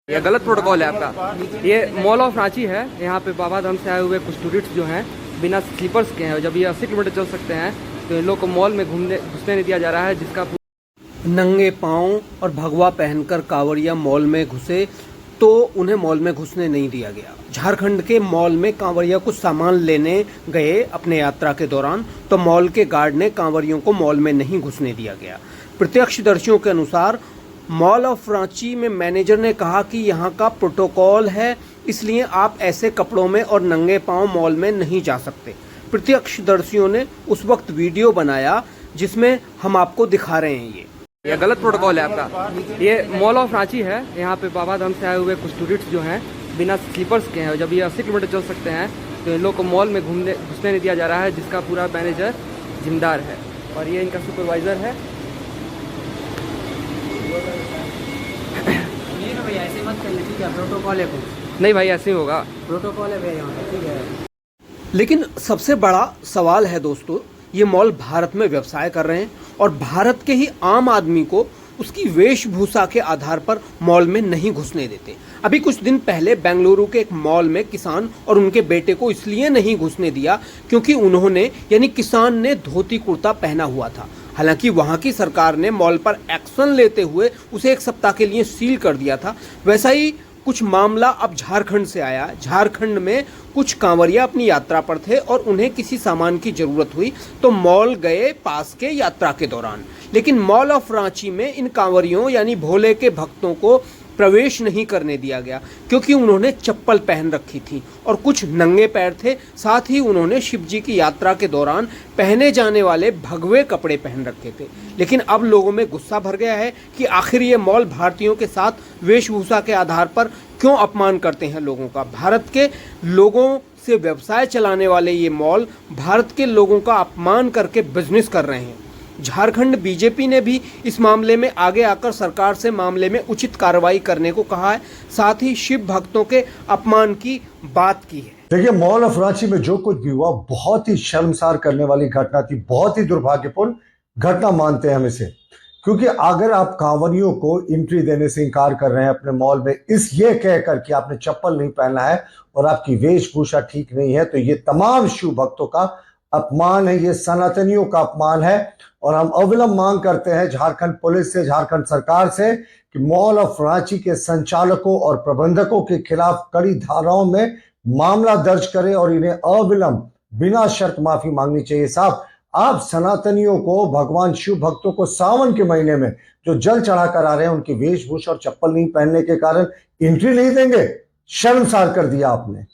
ये गलत प्रोटोकॉल है आपका। ये मॉल ऑफ रांची है। यहाँ पे बाबा धाम से आए हुए कुछ टूरिस्ट जो हैं बिना स्लीपर्स के हैं। जब ये 80 किलोमीटर चल सकते हैं तो इन लोग को मॉल में घुसने नहीं दिया जा रहा है, जिसका नंगे पांव और भगवा पहनकर कांवड़िया मॉल में घुसे तो उन्हें मॉल में घुसने नहीं दिया गया। झारखंड के मॉल में कांवड़िया कुछ सामान लेने गए अपने यात्रा के दौरान, तो मॉल के गार्ड ने कांवड़ियों को मॉल में नहीं घुसने दिया गया। प्रत्यक्षदर्शियों के अनुसार मॉल ऑफ रांची में मैनेजर ने कहा कि यहाँ का प्रोटोकॉल है, इसलिए आप ऐसे कपड़ों में और नंगे पांव मॉल में नहीं जा सकते। प्रत्यक्षदर्शियों ने उस वक्त वीडियो बनाया जिसमें हम आपको दिखा रहे हैं। ये गलत प्रोटोकॉल है आपका। ये मॉल ऑफ रांची है। यहाँ पे बाबा धाम से आए हुए कुछ टूरिस्ट जो हैं बिना स्लीपर्स के हैं। जब ये 80 किलोमीटर चल सकते हैं तो इन लोग को मॉल में घुसने नहीं दिया जा रहा है, जिसका पूरा मैनेजर जिम्मेदार है और ये इनका सुपरवाइजर है। भैया ऐसे मत करना, ठीक है? प्रोटोकॉल है कुछ नहीं भाई, ऐसे ही होगा। प्रोटोकॉल है भैया यहाँ पे, ठीक है? लेकिन सबसे बड़ा सवाल है दोस्तों, ये मॉल भारत में व्यवसाय कर रहे हैं और भारत के ही आम आदमी को उसकी वेशभूषा के आधार पर मॉल में नहीं घुसने देते। अभी कुछ दिन पहले बेंगलुरु के एक मॉल में किसान और उनके बेटे को इसलिए नहीं घुसने दिया क्योंकि उन्होंने यानी किसान ने धोती कुर्ता पहना हुआ था। हालांकि वहां की सरकार ने मॉल पर एक्शन लेते हुए उसे 1 सप्ताह के लिए सील कर दिया था। वैसा ही कुछ मामला अब झारखंड से आया। झारखंड में कुछ कांवरिया अपनी यात्रा पर थे और उन्हें किसी सामान की जरूरत हुई तो मॉल गए पास के यात्रा के दौरान, लेकिन मॉल ऑफ रांची में इन कांवरियों यानी भोले के भक्तों को प्रवेश नहीं करने दिया गया क्योंकि उन्होंने चप्पल पहन रखी थी और कुछ नंगे पैर थे। साथ ही उन्होंने शिव जी की यात्रा के दौरान पहने जाने वाले भगवे कपड़े पहन रखे थे। लेकिन अब लोगों में गुस्सा भर गया है कि आखिर ये मॉल भारतीयों के साथ वेशभूषा के आधार पर क्यों अपमान करते हैं लोगों का। भारत के लोगों से व्यवसाय चलाने वाले ये मॉल भारत के लोगों का अपमान करके बिजनेस कर रहे हैं। झारखंड बीजेपी ने भी इस मामले में आगे आकर सरकार से मामले में उचित कार्रवाई करने को कहा है। साथ ही शिव भक्तों के अपमान की बात की है। देखिए, मॉल ऑफ रांची में जो कुछ भी हुआ बहुत ही शर्मसार करने वाली घटना थी, बहुत ही दुर्भाग्यपूर्ण घटना मानते हैं हम इसे। क्योंकि अगर आप कांवरियों को एंट्री देने से इनकार कर रहे हैं अपने मॉल में ये कहकर कि आपने चप्पल नहीं पहना है और आपकी वेशभूषा ठीक नहीं है, तो ये तमाम शिव भक्तों का अपमान है, ये सनातनियों का अपमान है। और हम अविलंब मांग करते हैं झारखंड पुलिस से, झारखंड सरकार से कि मॉल ऑफ रांची के संचालकों और प्रबंधकों के खिलाफ कड़ी धाराओं में मामला दर्ज करें और इन्हें अविलंब बिना शर्त माफी मांगनी चाहिए। साहब, आप सनातनियों को, भगवान शिव भक्तों को सावन के महीने में जो जल चढ़ा कर आ रहे हैं, उनकी वेशभूषा और चप्पल नहीं पहनने के कारण एंट्री नहीं देंगे? शर्मसार कर दिया आपने।